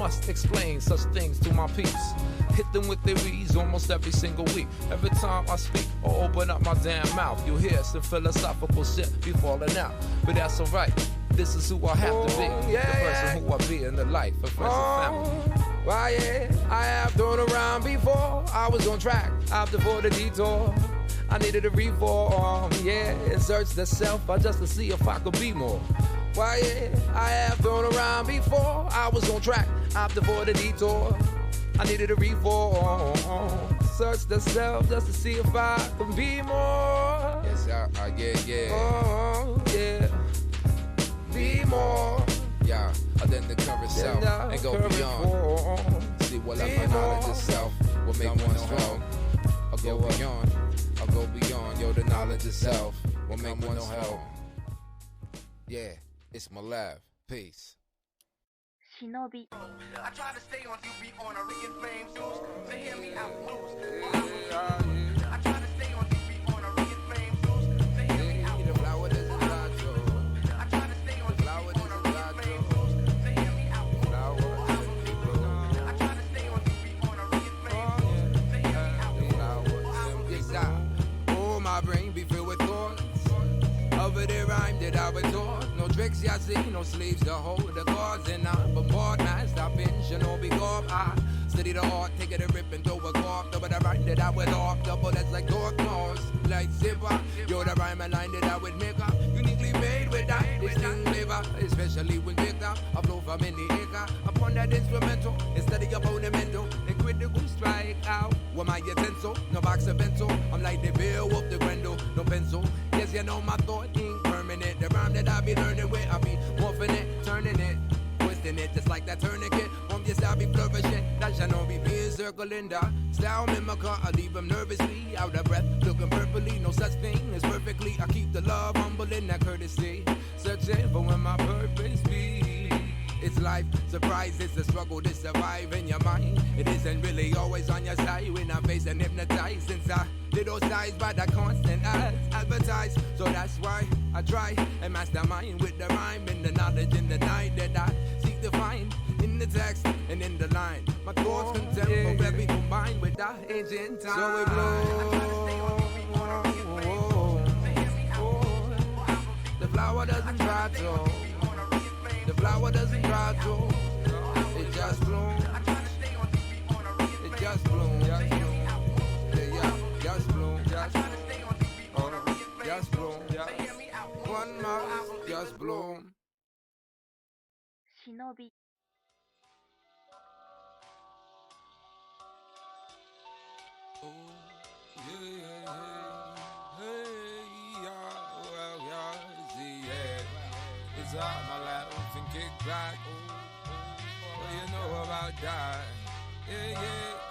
must explain such things to my peeps. Hit them with their V's almost every single week. Every time I speak or open up my damn mouth, you'll hear some philosophical shit be falling out. But that's alright, this is who I have to be. The person who I be in the life of friends and family. Why yeah, I have thrown around before. I was on track after for the detour. I needed a reform, yeah, and search the self just to see if I could be more. Why yeah, I have thrown around before. I was on track after for the detour. I needed a reform, search the self just to see if I can be more. Yes, yeah. Oh, yeah. Be more. Yeah, than the current self and go beyond. See what I find knowledge itself will make one strong. I'll go beyond, yo, the knowledge itself will make one strong. Yeah, it's my lab. Peace. Shinobi. I try to stay on DB on a re-inflamed juice. So hear me out, blues. I try to stay on DB on a re-inflamed juice. So hear me out, blues. I try to stay on DB on a re-inflamed juice. So hear me out, blues. I try to stay on DB on a re-inflamed juice. So hear me out, blues. Oh, my brain be filled with thoughts. Over the rhyme that I was taught. No tricks, y'all see, no sleeves to hold the cards. And I'm bombard, man, stop in, Shinobi Corp. I study the art, take it a rip and throw a cork. Over the rhyme that I would off, double that's like dark moss. Like zipper, yo, the rhyme and line that I would make up. Uniquely made with that distinct flavor. Especially when picked up, I flow from in the acre. Upon that instrumental, instead of your fundamental. The critical strike out with my utensil. No box of pencil, I'm like the bill of the Grendel. No pencil, yes, you know my thought ain't permanent. The rhyme that I be learning with, I be morphing it, turning it, twisting it, just like that tourniquet. From your style be flourishing, that Shinobi being circling the style mimicker. I leave him nervously, out of breath, looking purpley. No such thing as perfectly. I keep the love humble in that courtesy, searching for when my purpose be. It's life, surprise, it's a struggle to survive in your mind. It isn't really always on your side when I'm facing hypnotized. Since I did those sides by the constant ads advertised. So that's why I try and mastermind with the rhyme and the knowledge in the night that I seek to find in the text and in the line. My thoughts contemporary combined with the ancient time. So we blow. The flower doesn't dry to. The flower doesn't dry to. It just blooms. It just blooms. Just bloom. Just bloom. One mouth, just bloom. Shinobi. Oh, yeah. It's all my life and kick back. What you know about that? Yeah,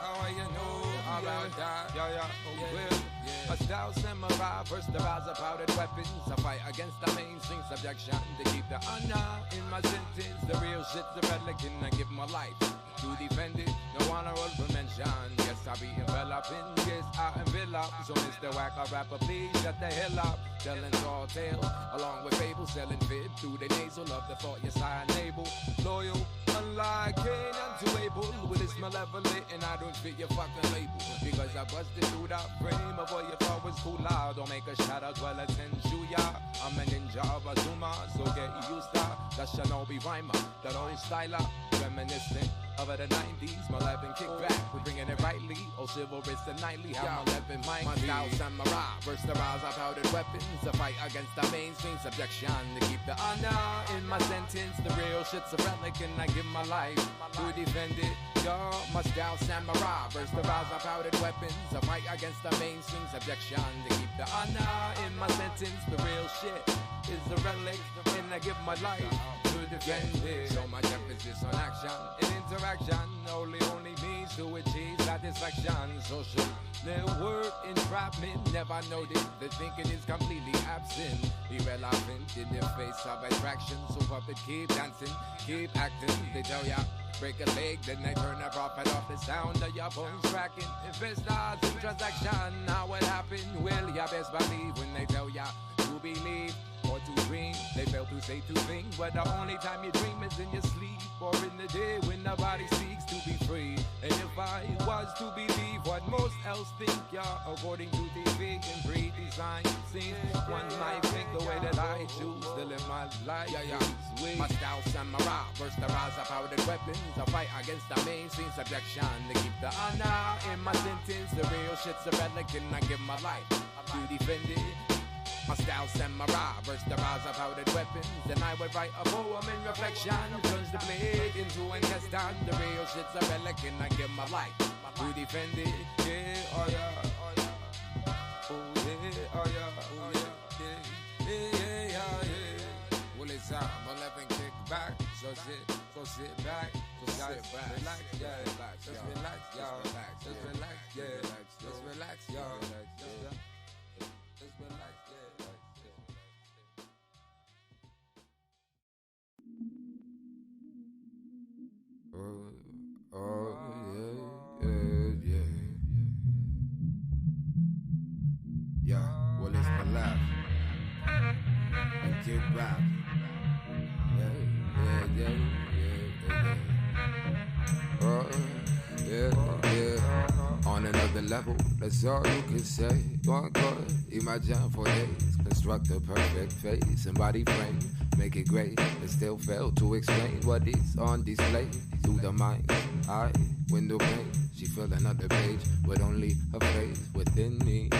how you know about that? Yeah. A style samurai, first the rise of powdered weapons. I fight against the mainstream subjection to keep the honor in my sentence. The real shit's the relic and I give my life to defend it. No honorable mention. Yes, I be enveloping. Yes, I envelop. So Mr. Whacker rapper, please shut the hell up. Telling tall tales along with fables, selling fib through the nasal of the thought. Yes, I enable loyal. Unlike Cain, I'm too able with this malevolent, and I don't fit your fucking label. Because I busted through that frame of what you thought was cool loud. Don't make a shout out, well, it's in Shuya. I'm a ninja of a Zuma, so get used to that Shinobi rhymer, that old styler, reminiscent of the 90s. My 11 kickback, we're bringing it rightly. Oh, chivalrous and nightly, how my 11 might my style samurai, burst the rise of powdered weapons. To fight against the mainstream subjection to keep the honor in my sentence. The real shit's a relic and I give my life to defend it. Yo, my style samurai, burst the rise of powdered weapons. To fight against the mainstream subjection to keep the honor in my sentence. The real shit is a relic and I give my life to defend it. So much emphasis on action and interaction only means to achieve satisfaction. Social network entrapment, never noted. The thinking is completely absent, irrelevant in the face of attraction. So puppet keep dancing, keep acting. They tell ya break a leg, then they turn a profit off the sound of your bones cracking. Investors in transaction, how it happened? Well, ya best believe when they tell ya to believe or to dream. They fail to say two things, but the only time you dream is in your sleep or in the day when nobody's else think, yeah. According to TV and breed design scenes, one might think the way that I choose to live my life. My style samurai, burst the rise of powdered weapons. I fight against the mainstream subjection to keep the honor in my sentence. The real shit's a relic and I give my life to defend it. My style samurai, burst the rise of powdered weapons. Then I would write a poem in reflection, turns the blade into an cast-on. The real shit's a relic and I give my life to defend it. Yeah, oh yeah, oh yeah, oh yeah, oh yeah, oh yeah, yeah, yeah. Well, it's time, but let me kick back. So sit back, just relax, yeah, just relax, y'all, just relax, yeah, just relax, y'all, just relax, yeah. Oh, yeah. Yeah, well, it's my life. And kick back. Yeah. Oh, yeah. On another level, that's all you can say. One God, imagine for days. Construct a perfect face and body frame. Make it great, but still fail to explain what is on display. Through the mind, eye, window pane. She filled another page with only her face within me.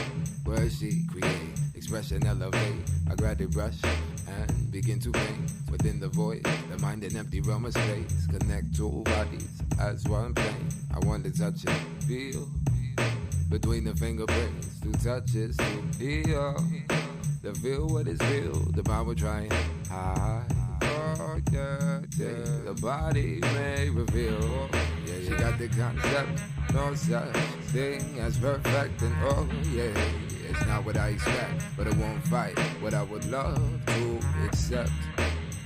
Where she create, expression elevate. I grab the brush and begin to paint. Within the void, the mind an empty realm of space. Connect two bodies as one plane. I want to touch and feel between the fingerprints. Two touches to heal. To feel what is real, the power trying high. Oh, yeah. The body may reveal. Yeah, she got the concept, no such thing as perfect. And oh, yeah, it's not what I expect, but it won't fight what I would love to accept.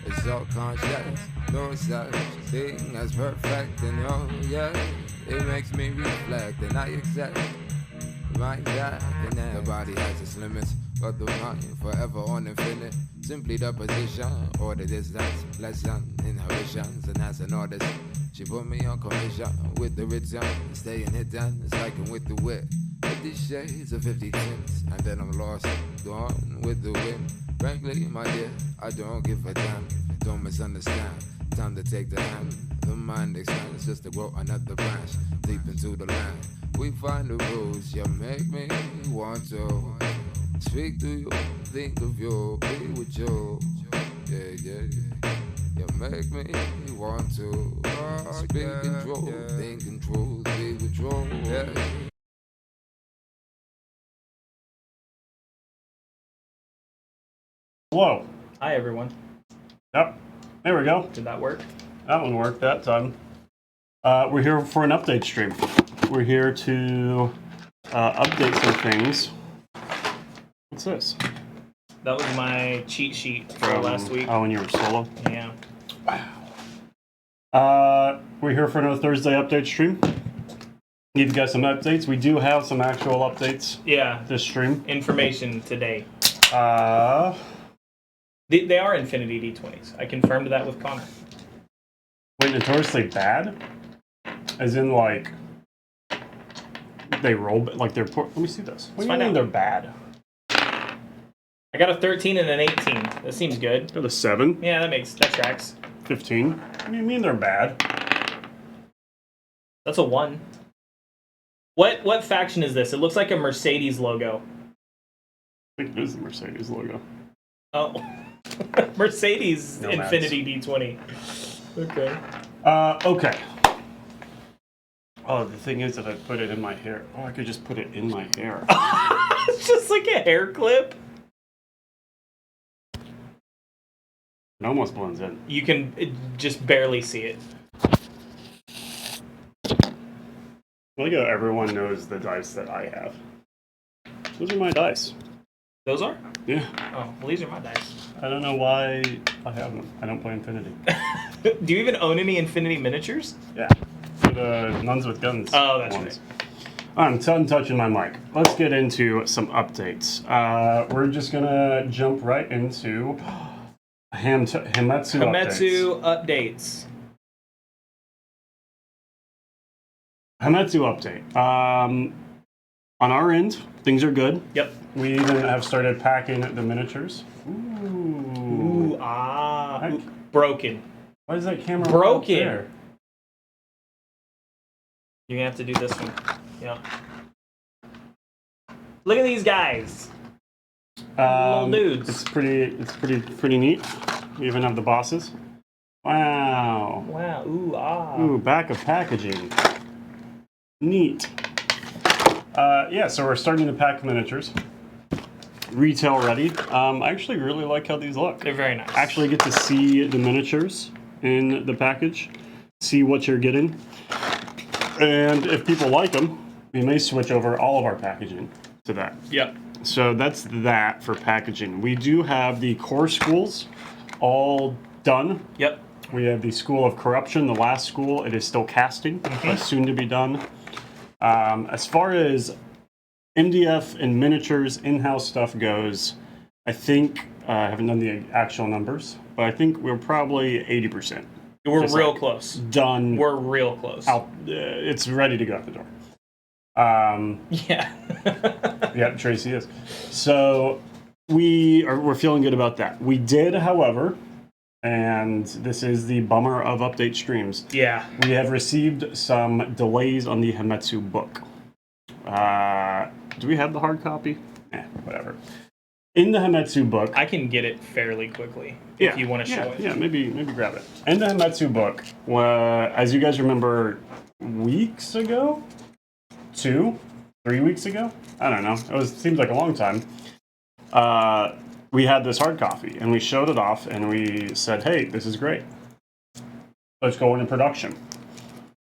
It's all conscious, no such thing as perfect. And oh, yeah, it makes me reflect, and I accept my God. And the body has its limits, but the mind forever on infinite. Simply the position or the distance, lesson inhibitions. And as an artist, she put me on commission with the return, staying hidden, striking with the wit. 50 shades of 50 tints, and then I'm lost, gone with the wind. Frankly, my dear, I don't give a damn. Don't misunderstand. Time to take the hand. The mind expands just to grow another branch deep into the land. We find the rules, you make me want to speak to you, think of you, be with you. Yeah. You make me want to speak in truth, think in truth, be with you. Yeah. Hello. Hi, everyone. Yep. There we go. Did that work? That one worked that time. We're here for an update stream. We're here to update some things. What's this? That was my cheat sheet for last week. Oh, when you were solo? Yeah. Wow. We're here for another Thursday update stream. Give you guys some updates. We do have some actual updates Yeah. this stream. Information today. Uh, They are Infinity D20s. I confirmed that with Connor. wait, notoriously bad? As in, like, they roll, like, they're poor. Let me see this. What do you find mean out. they're bad? I got a 13 and an 18. That seems good. Got a 7, Yeah, that tracks. 15. What do you mean they're bad? That's a 1. What faction is this? It looks like a Mercedes logo. I think it is the Mercedes logo. Oh. Mercedes Nomads. Infinity D20. Okay. Okay. Oh, the thing is, if I put it in my hair, I could just put it in my hair. It's just like a hair clip. It almost blends in. You can just barely see it. I like how everyone knows the dice that I have. Those are my dice. Those are? Yeah. Oh, well, these are my dice. I don't know why I have them. I don't play Infinity. Do you even own any Infinity miniatures? Yeah. The Nuns with Guns. Oh, that's ones. I'm touching my mic. Let's get into some updates. We're just gonna jump right into Hamamatsu updates. Hamamatsu update. On our end, things are good. Yep. We even have started packing the miniatures. Ooh. Ooh, broken. Why is that camera Broken. up there? You're gonna have to do this one. Yeah. Look at these guys. Little dudes. It's pretty neat. We even have the bosses. Wow. Wow. Ooh, Ooh, back of packaging. Neat. Yeah, so we're starting to pack miniatures. Retail ready. I actually really like how these look. They're very nice. Actually get to see the miniatures in the package, see what you're getting. And if people like them, we may switch over all of our packaging to that. Yep. So that's that for packaging. We do have the core schools all done. Yep. We have the School of Corruption, the last school. It is still casting, but soon to be done. As far as MDF and miniatures in-house stuff goes, I think, I haven't done the actual numbers, but I think we're probably 80%. We're Just real like close. Done. We're real close. Out. It's ready to go out the door. Yeah. Yeah, Tracy is. So we're feeling good about that. We did, however, and this is the bummer of update streams. Yeah. We have received some delays on the Hamamatsu book. Do we have the hard copy? Whatever. In the Hamamatsu book, I can get it fairly quickly if you want to show it. Yeah, maybe grab it. In the Hamamatsu book, as you guys remember, weeks ago, 3 weeks ago, I don't know. It seems like a long time. We had this hard copy, and we showed it off, and we said, "Hey, this is great. Let's go into production."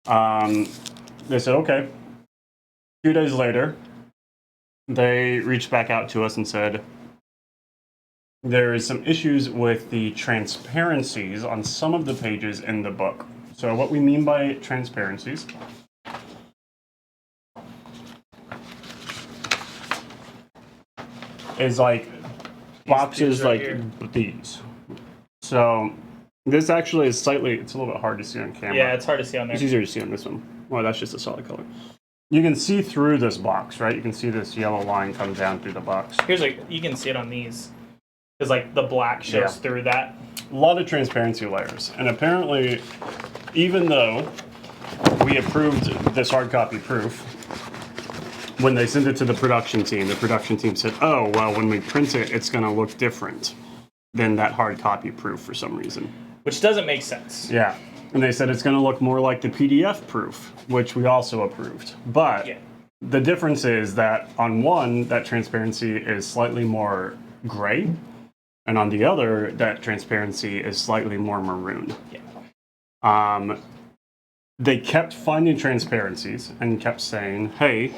They said, "Okay." 2 days later, they reached back out to us and said, there is some issues with the transparencies on some of the pages in the book. So what we mean by transparencies is like boxes right like here. these. So this actually is it's a little bit hard to see on camera. Yeah, it's hard to see on there. It's easier to see on this one. Well, that's just a solid color. You can see through this box, right? You can see this yellow line come down through the box. You can see it on these. Because like the black shows through that. A lot of transparency layers. And apparently, even though we approved this hard copy proof, when they sent it to the production team said, oh, well, when we print it, it's going to look different than that hard copy proof for some reason. Which doesn't make sense. Yeah. And they said it's going to look more like the PDF proof, which we also approved. But the difference is that on one, that transparency is slightly more gray. And on the other, that transparency is slightly more maroon. Yeah. They kept finding transparencies and kept saying, hey,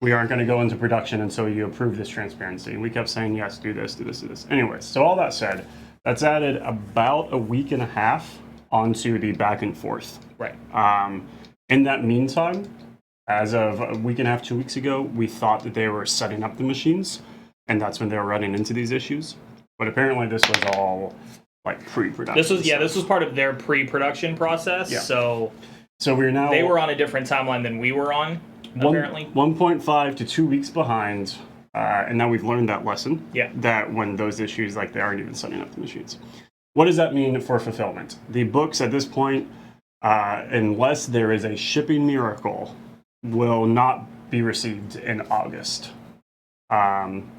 we aren't going to go into production until you approve this transparency. And we kept saying, yes, do this, do this, do this. Anyways, so all that said, that's added about a week and a half onto the back and forth. Right. In that meantime, as of a week and a half, 2 weeks ago, we thought that they were setting up the machines, and that's when they were running into these issues. But apparently this was all like pre-production. This was part of their pre-production process. Yeah. So we're now they were on a different timeline than we were on, apparently. 1.5 to 2 weeks behind, and now we've learned that lesson. Yeah. That when those issues, like they aren't even setting up the machines. What does that mean for fulfillment? The books at this point, unless there is a shipping miracle, will not be received in August.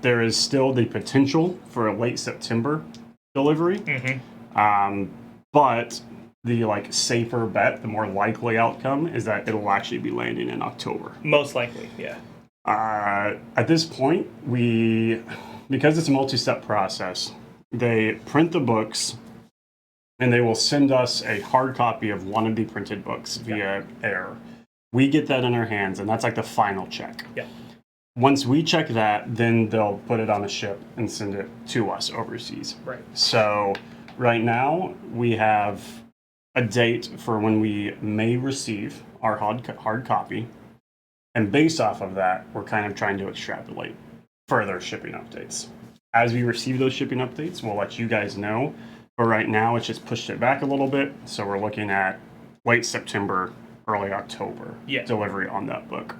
There is still the potential for a late September delivery, but the safer bet, the more likely outcome is that it'll actually be landing in October. Most likely, yeah. At this point, because it's a multi-step process, they print the books and they will send us a hard copy of one of the printed books via air. We get that in our hands, and that's like the final check. Yeah. Once we check that, then they'll put it on a ship and send it to us overseas. Right. So right now, we have a date for when we may receive our hard copy. And based off of that, we're kind of trying to extrapolate further shipping updates. As we receive those shipping updates, we'll let you guys know. But right now, it's just pushed it back a little bit. So we're looking at late September, early October delivery on that book.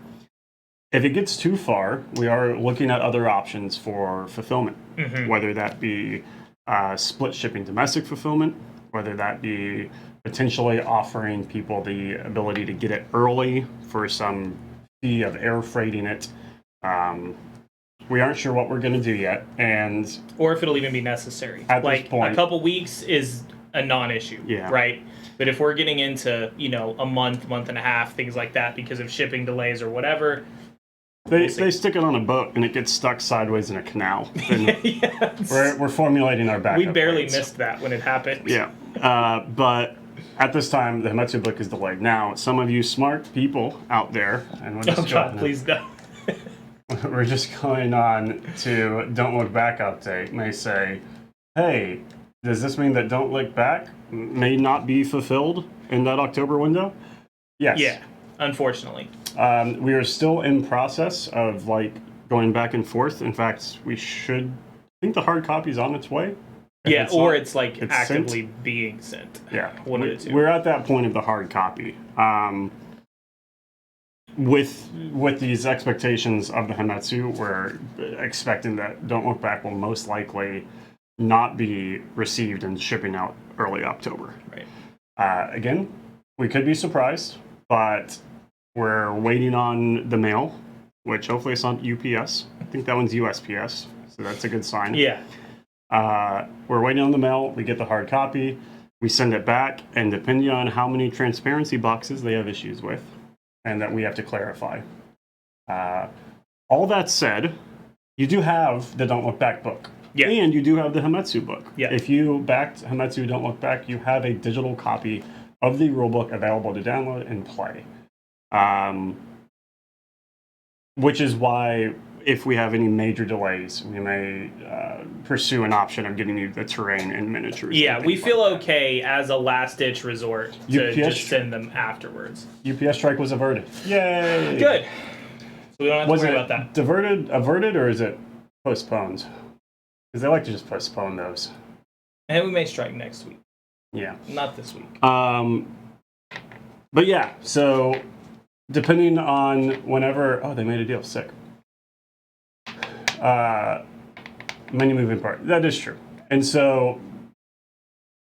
If it gets too far, we are looking at other options for fulfillment, whether that be split shipping domestic fulfillment, whether that be potentially offering people the ability to get it early for some fee of air freighting it. We aren't sure what we're going to do yet, and or if it'll even be necessary. At Like this point, a couple weeks is a non-issue, Yeah. right? But if we're getting into, a month and a half, things like that, because of shipping delays or whatever, they stick it on a boat and it gets stuck sideways in a canal. And yes. we're formulating our backup We barely plans. missed that when it happened. Yeah, but at this time, the Hamamatsu book is delayed. Now, some of you smart people out there, and we're just Oh God, please don't. we're just going on to Don't Look Back update, may say, hey, does this mean that Don't Look Back may not be fulfilled in that October window? Yes. Yeah, unfortunately. We are still in process of going back and forth. In fact, I think the hard copy is on its way. Yeah, it's or not- it's like it's actively sent. being sent. Yeah, One of the two. we're at that point of the hard copy. With these expectations of the Hamamatsu, we're expecting that Don't Look Back will most likely not be received and shipping out early October. Right. Again, we could be surprised, but we're waiting on the mail, which hopefully it's on UPS. I think that one's USPS, so that's a good sign. Yeah. We're waiting on the mail. We get the hard copy. We send it back, and depending on how many transparency boxes they have issues with, and that we have to clarify. All that said, you do have the Don't Look Back book. Yeah. And you do have the Hamamatsu book. Yeah. If you backed Hamamatsu Don't Look Back, you have a digital copy of the rulebook available to download and play. Which is why, if we have any major delays, we may pursue an option of getting you the terrain and miniatures. Yeah, and we things feel like that. okay as a last-ditch resort to UPS just send them afterwards. UPS strike was averted. Yay! Good. So we don't have to Was worry it about that. averted, or is it postponed? Because they like to just postpone those. And we may strike next week. Yeah. Not this week. But yeah, so depending on whenever... Oh, they made a deal. Sick. Many moving part. That is true. And so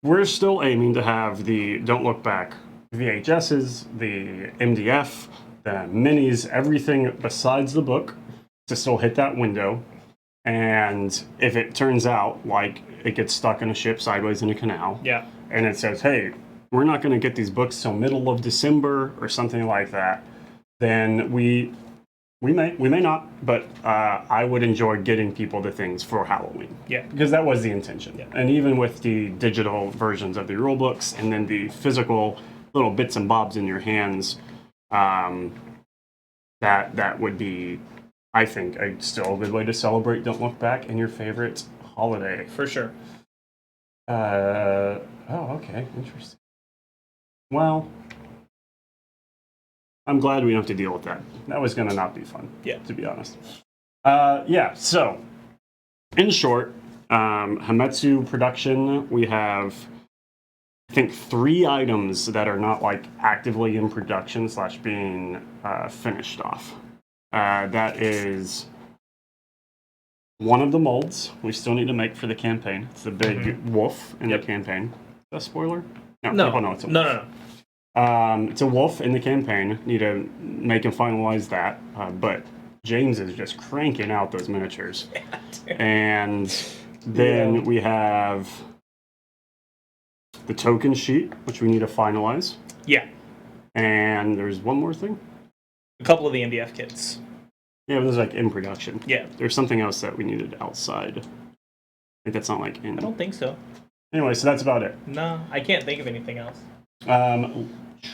we're still aiming to have the Don't Look Back VHSs, the MDF, the minis, everything besides the book to still hit that window. And if it turns out like it gets stuck in a ship sideways in a canal, Yeah. and it says, hey, we're not going to get these books till middle of December or something like that, then we may not, but I would enjoy getting people the things for Halloween. Yeah. Because that was the intention. Yeah. And even with the digital versions of the rule books and then the physical little bits and bobs in your hands, that would be, I think, still a good way to celebrate Don't Look Back in your favorite holiday. For sure. Oh, okay. Interesting. Well, I'm glad we don't have to deal with that. That was going to not be fun, Yeah. to be honest. Yeah, so, in short, Hamamatsu production, we have, I think, 3 items that are not, actively in production / being finished off. That is one of the molds we still need to make for the campaign. It's the big wolf in the campaign. Is that a spoiler? No. People know it's a wolf. No. It's a wolf in the campaign. Need to make and finalize that. But James is just cranking out those miniatures. And then we have the token sheet, which we need to finalize. Yeah. And there's one more thing. A couple of the MDF kits. Yeah, it was in production. Yeah. There's something else that we needed outside. I think that's not in. I don't think so. Anyway, so that's about it. No, I can't think of anything else.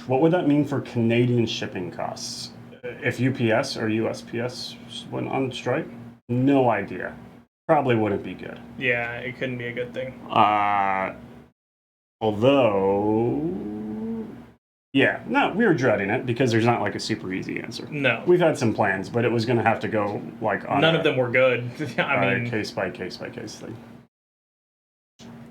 What would that mean for Canadian shipping costs? If UPS or USPS went on strike? No idea. Probably wouldn't be good. Yeah, it couldn't be a good thing. Although, yeah, no, we were dreading it because there's not a super easy answer. No. We've had some plans, but it was going to have to go on None of them were good. I mean, case by case by case thing.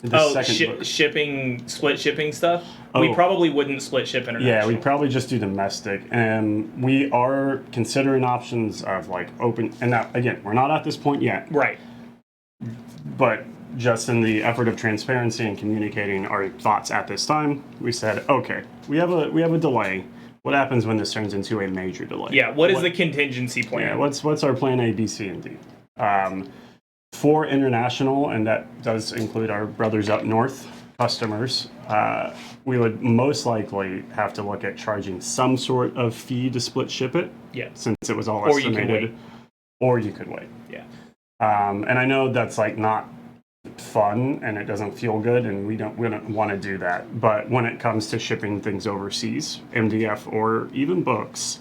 The second book. Split shipping stuff. We Oh. probably wouldn't split ship international. Yeah, we probably just do domestic, and we are considering options of like open. And now, again, we're not at this point yet, Right. but just in the effort of transparency and communicating our thoughts at this time, we said, okay, we have a delay. What happens when this turns into a major delay? Yeah. What is the contingency plan? Yeah, what's our plan A, B, C, and D? For international, and that does include our brothers up north customers, we would most likely have to look at charging some sort of fee to split ship it, Yeah. since it was all Or you estimated. can wait. Or you could wait. Yeah. And I know that's like not fun and it doesn't feel good, and we don't want to do that. But when it comes to shipping things overseas, MDF or even books,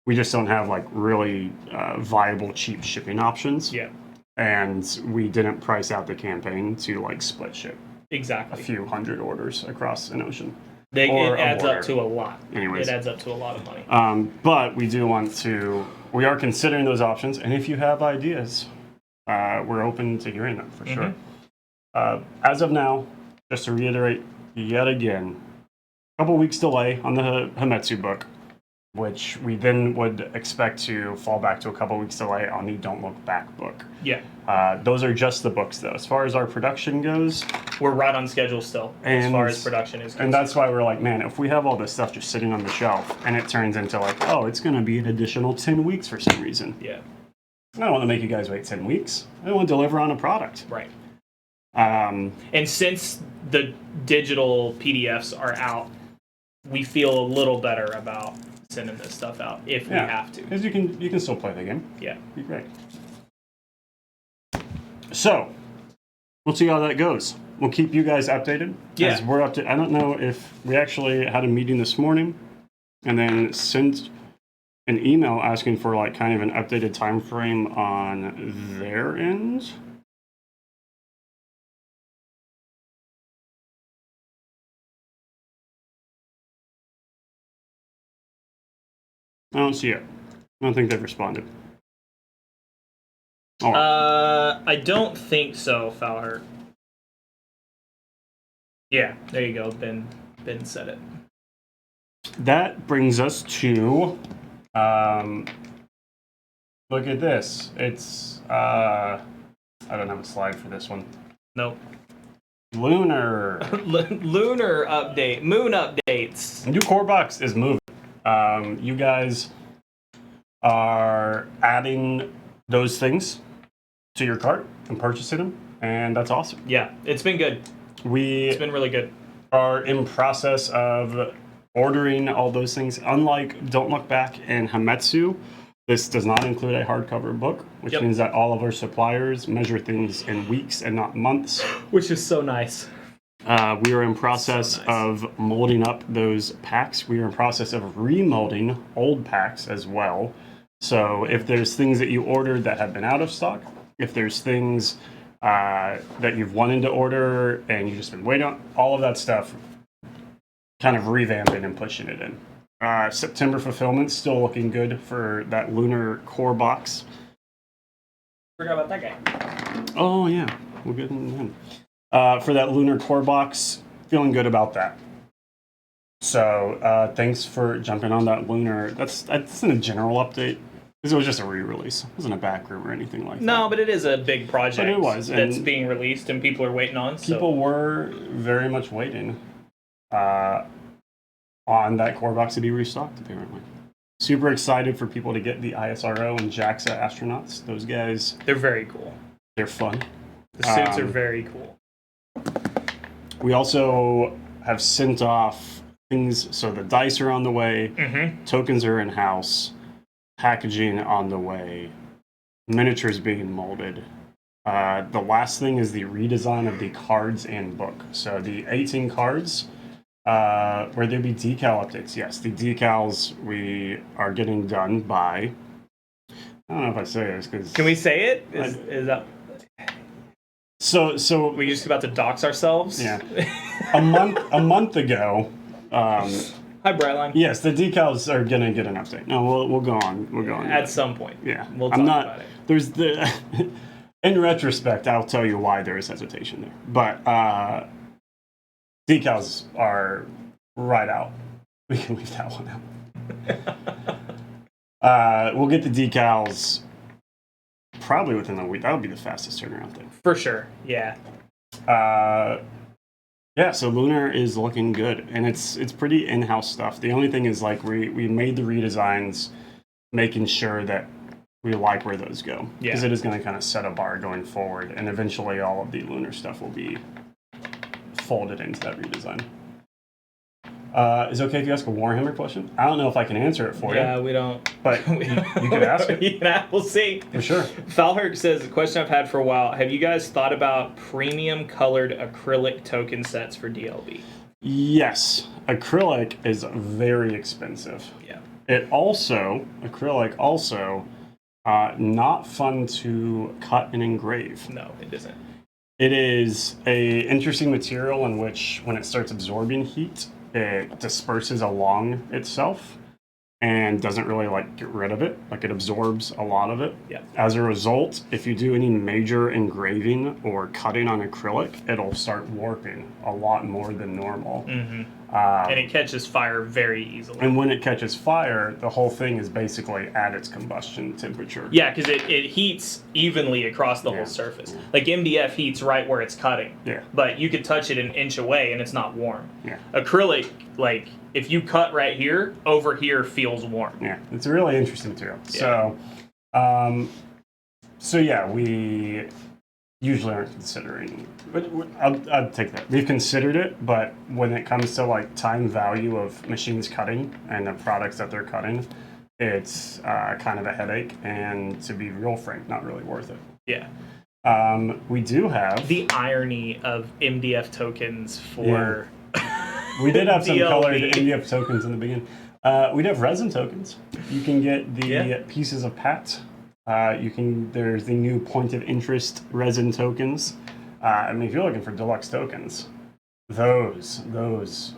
we just don't have like really viable cheap shipping options. Yeah. And we didn't price out the campaign to like split ship a Exactly. few hundred orders across an ocean. It or a adds up border. to a lot. Anyways. It adds up to a lot of money. But we do want to. We are considering those options, and if you have ideas, we're open to hearing them for sure. As of now, just to reiterate yet again, a couple weeks delay on the Hametsu book, which we then would expect to fall back to a couple weeks delay on the Don't Look Back book. Yeah. Those are just the books, though. As far as our production goes, We're right on schedule still, as And- far as production is concerned. and that's why we're like, man, if we have all this stuff just sitting on the shelf, and it turns into like, oh, it's going to be an additional 10 weeks for some reason. Yeah. I don't want to make you guys wait 10 weeks. I want to deliver on a product. Right. Um, And since the digital PDFs are out, we feel a little better about sending this stuff out if we have to. Because you can still play the game. Yeah. Be great. So, we'll see how that goes. We'll keep you guys updated. Yeah. As we're up to, I don't know if we actually had a meeting this morning and then sent an email asking for like kind of an updated time frame on their end. I don't see it. I don't think they've responded. All right. I don't think so, Fowler. Yeah, there you go. Ben said it. That brings us to look at this. It's I don't have a slide for this one. Nope. Lunar. Lunar update. Moon updates. New core box is moving. You guys are adding those things to your cart and purchasing them, and that's awesome. Yeah, it's been good. It's We been really good. are in process of ordering all those things. Unlike Don't Look Back and Hametsu, this does not include a hardcover book, which Yep. means that all of our suppliers measure things in weeks and not months. Which is so nice. We are in process So nice. of molding up those packs. We are in process of remolding old packs as well. So if there's things that you ordered that have been out of stock, if there's things that you've wanted to order and you've just been waiting on, all of that stuff, kind of revamping and pushing it in. September fulfillment still looking good for that Lunar core box. Forgot about that guy. Oh yeah, we'll get into him. For that Lunar core box, feeling good about that. So thanks for jumping on that Lunar. That's in a general update. Because it was just a re-release. It wasn't a back room or anything like that. No, but it is a big project But it was, that's and being released and people are waiting on. People were very much waiting on that core box to be restocked, apparently. Super excited for people to get the ISRO and JAXA astronauts. Those guys, So they're very cool. they're fun. The suits are Um, very cool. We also have sent off things, so the dice are on the way, Mm-hmm. tokens are in house, packaging on the way, miniatures being molded. The last thing is the redesign of the cards and book. So the 18 cards, where there be decal updates. Yes, the decals we are getting done by. I don't know if I say this because. Can we say it? Is that So we just about to dox ourselves? Yeah. a month ago. Hi, Brightline. Yes, the decals are gonna get an update. No, we'll go on. We'll go on. At some point. Yeah, We'll I'm talk not. about it. There's the. In retrospect, I'll tell you why there is hesitation there. But decals are right out. We can leave that one out. We'll get the decals probably within a week. That would be the fastest turnaround thing. For sure. Yeah. Yeah, so Lunar is looking good, and it's pretty in-house stuff. The only thing is, like, we made the redesigns, making sure that we like where those go, because it is going to kind of set a bar going forward, and eventually all of the Lunar stuff will be folded into that redesign. Is it okay if you ask a Warhammer question? I don't know if I can answer it for you. Yeah, we don't. But you can ask it. Yeah, we'll see. For sure. Falherk says, a question I've had for a while. Have you guys thought about premium colored acrylic token sets for DLB? Yes. Acrylic is very expensive. Yeah. Acrylic also, not fun to cut and engrave. No, it isn't. It is a interesting material in which, when it starts absorbing heat, it disperses along itself and doesn't really like get rid of it. Like, it absorbs a lot of it. Yeah. As a result, if you do any major engraving or cutting on acrylic, it'll start warping a lot more than normal. Mm-hmm. And it catches fire very easily. And when it catches fire, the whole thing is basically at its combustion temperature. Yeah, because it heats evenly across the whole surface. Yeah. Like MDF heats right where it's cutting. Yeah. But you could touch it an inch away and it's not warm. Yeah. Acrylic, like, if you cut right here, over here feels warm. Yeah, it's a really interesting material. Yeah. So yeah, we usually aren't considering, but I'll take that. We've considered it, but when it comes to like time value of machines cutting and the products that they're cutting, it's kind of a headache, and to be real frank, not really worth it. Yeah. We do have The irony of MDF tokens for... we did have some DLB. colored MDF tokens in the beginning. We'd have resin tokens. You can get the pieces of PAT. There's the new point of interest resin tokens. I mean, if you're looking for deluxe tokens, those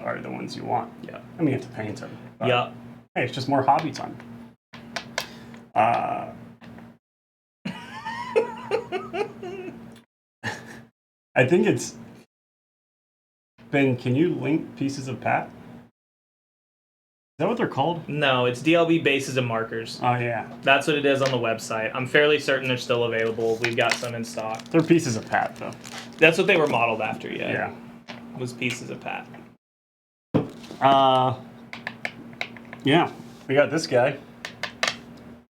are the ones you want. Yeah. I mean, you have to paint them. But, Yeah. hey, it's just more hobby time. I think it's... Ben, can you link pieces of PAT? Is that what they're called? No, it's DLB bases and markers. Oh, yeah. That's what it is on the website. I'm fairly certain they're still available. We've got some in stock. They're pieces of PAT, though. That's what they were modeled after, yeah. Yeah. Was pieces of PAT. Yeah. We got this guy.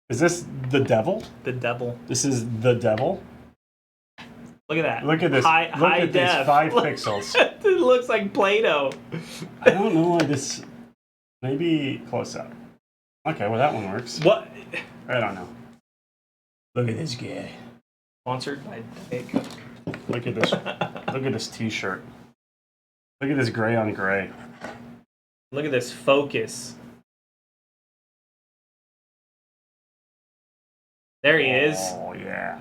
Is this the devil? The devil. This is the devil. Look at that. Look at this. High Look at def. this 5 pixels. It looks like Play-Doh. I don't know why this... Maybe close up. Okay, well that one works. What? I don't know. Look at this guy. Sponsored by Diet Coke. Look at this. Look at this T-shirt. Look at this gray on gray. Look at this focus. There he is. Oh yeah.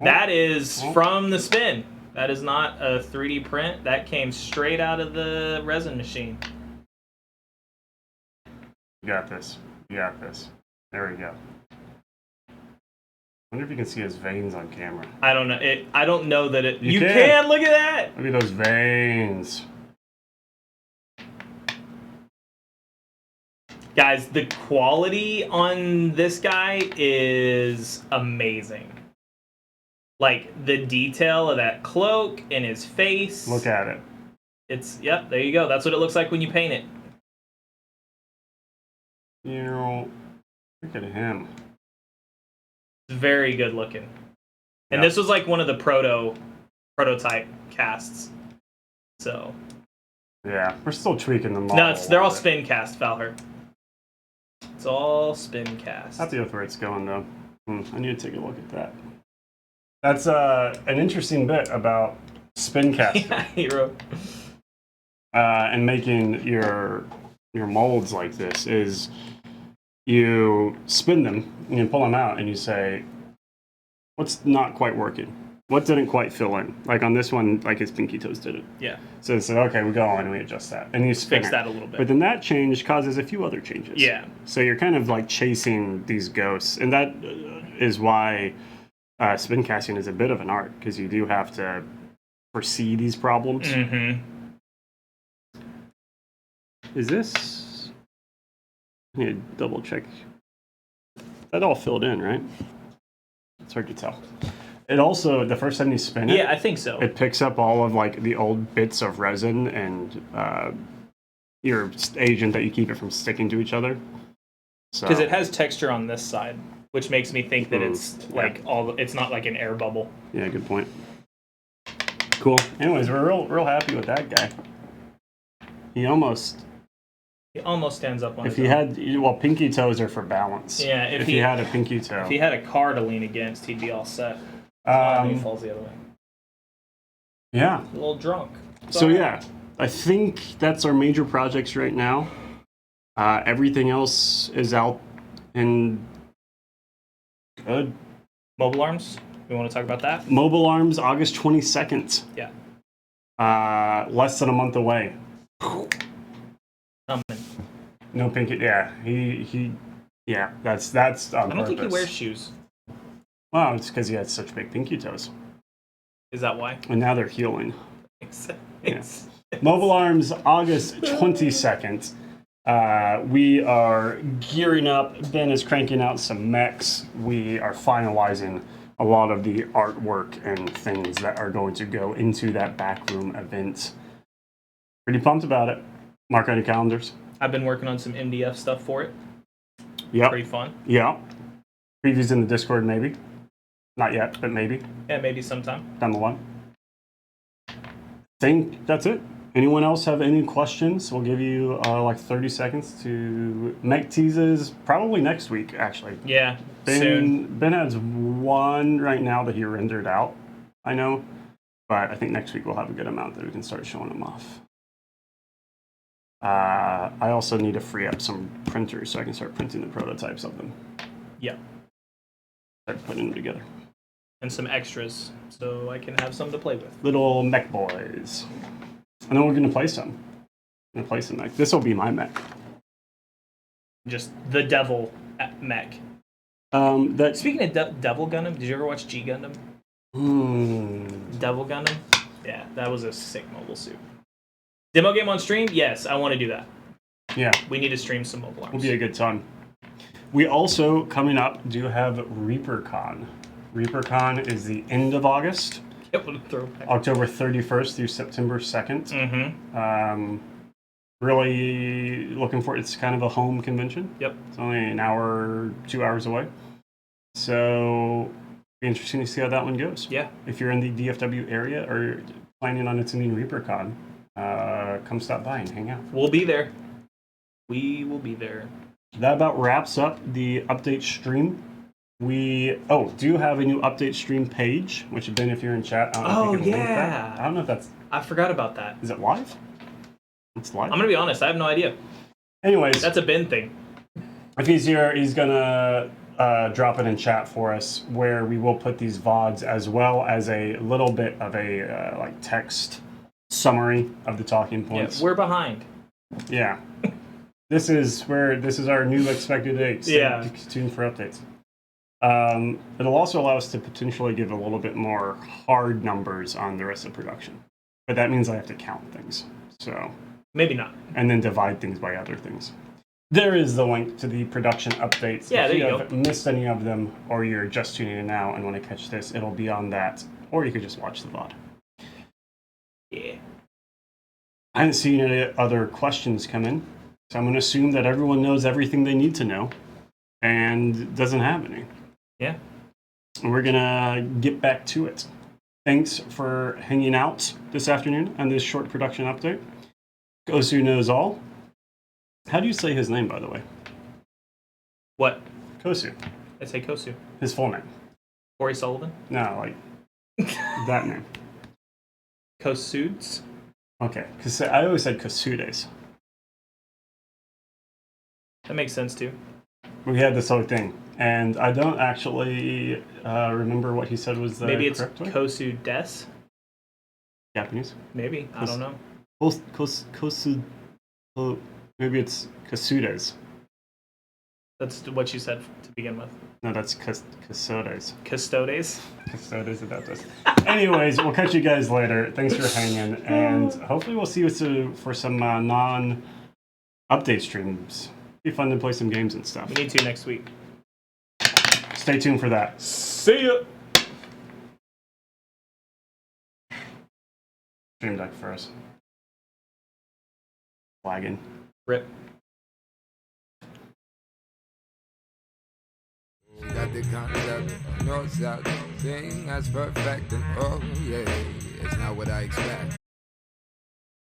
That is from the spin. That is not a 3D print. That came straight out of the resin machine. You got this. You got this. There we go. I wonder if you can see his veins on camera. I don't know. I don't know that it. You can. can. Look at that. Look at those veins. Guys, the quality on this guy is amazing. Like, the detail of that cloak and his face. Look at it. Yep, there you go. That's what it looks like when you paint it. You know, look at him. Very good looking. And Yep. this was like one of the prototype casts. So. Yeah, we're still tweaking the model. No, they're all spin cast, Falher. It's all spin cast. Not the where it's going though. I need to take a look at that. That's an interesting bit about spin casting. Yeah, hero. And making your molds like this is you spin them and you pull them out and you say, what's not quite working? What didn't quite fill in? Like on this one, like his pinky toes did it. Yeah. So it's like, okay, we go on and we adjust that. And you spin Fix it. that a little bit. But then that change causes a few other changes. Yeah. So you're kind of like chasing these ghosts. And that is why spin casting is a bit of an art because you do have to foresee these problems. Mm-hmm. Is this? I need to double check. That all filled in, right? It's hard to tell. It also, the first time you spin it, Yeah, I think so. it picks up all of like the old bits of resin and your agent that you keep it from sticking to each other. So Because it has texture on this side, which makes me think that it's like it's not like an air bubble. yeah, good point. Cool. Anyways, we're real happy with that guy. He almost, He almost stands up on if his he own. had, well, pinky toes are for balance. Yeah, if he had a pinky toe. If he had a car to lean against, he'd be all set. And he falls the other way. Yeah. A little drunk. So yeah, I think that's our major projects right now. Everything else is out and good. Mobile arms. We want to talk about that? Mobile Arms, August 22nd. Yeah. Less than a month away. Coming. No pinky. Yeah, he. Yeah, that's on I don't think he purpose. wears shoes. Well, it's because he has such big pinky toes, Is that why? and now they're healing. Yeah. Mobile Arms, August 22nd. We are gearing up. Ben is cranking out some mechs. We are finalizing a lot of the artwork and things that are going to go into that backroom event. Pretty pumped about it. Mark on your calendars. I've been working on some MDF stuff for it. Yep. Pretty fun. Yeah. Previews in the Discord, maybe. Not yet, but maybe Yeah, maybe sometime. down the line. Think that's it. Anyone else have any questions? We'll give you like 30 seconds to make teases. Probably next week, actually. Yeah, soon. Ben has one right now that he rendered out, I know. But I think next week we'll have a good amount that we can start showing them off. I also need to free up some printers so I can start printing the prototypes of them. Yeah, Start putting them together. and some extras so I can have some to play with. Little mech boys. And then we're going to play some. I'm going to play some mech. This will be my mech. Just the devil mech. That's... Speaking of Devil Gundam, did you ever watch G Gundam? Devil Gundam? Yeah, that was a sick mobile suit. Demo game on stream? Yes, I want to do that. Yeah, We need to stream some mobile arms. will be a good time. We also, coming up, do have ReaperCon. ReaperCon is the end of August. Yep, what a throwback. October 31st through September 2nd. Mm-hmm. Really looking for it. It's kind of a home convention. Yep. It's only an hour, 2 hours away. So, be interesting to see how that one goes. Yeah. If you're in the DFW area or you're planning on attending ReaperCon, come stop by and hang out. We'll be there. We will be there. That about wraps up the update stream. We do have a new update stream page, which Ben, if you're in chat, I don't know if you can link that. I don't know if that's... I forgot about that. Is it live? It's live? I'm going to be honest, I have no idea. Anyways, That's a Ben thing. if he's here, he's going to drop it in chat for us, where we will put these VODs as well as a little bit of a like text summary of the talking Yeah, points. we're behind. Yeah. This is our new expected date. Stay Yeah. tuned for updates. It'll also allow us to potentially give a little bit more hard numbers on the rest of production. But that means I have to count things. So, Maybe not. and then divide things by other things. There is the link to the production updates. Yeah, if there you have missed any of them, or you're just tuning in now and want to catch this, it'll be on that. Or you could just watch the VOD. Yeah. I haven't seen any other questions come in, so I'm going to assume that everyone knows everything they need to know and doesn't have any. Yeah. And we're going to get back to it. Thanks for hanging out this afternoon on this short production update. Kosu knows all. How do you say his name, by the way? What? Kosu. I say Kosu. His full name. Corey Sullivan? No, like that name. Kosudes? Okay, because I always said Kosudes. That makes sense too. We had this whole thing, and I don't actually remember what he said was the Maybe it's correct way. Kosu Des? Japanese. Maybe. I don't know. Kosu. Maybe it's Kasudes. That's what you said to begin with. No, that's Custodes. Custodes. Custodes Adeptus. Anyways, we'll catch you guys later. Thanks for hanging, and hopefully we'll see you for some non-update streams. Be fun to play some games and stuff. We need to next week. Stay tuned for that. See ya. Stream deck for us. Flagging. Rip. Got the concept, no such thing as perfect, and oh yeah, it's not what I expect.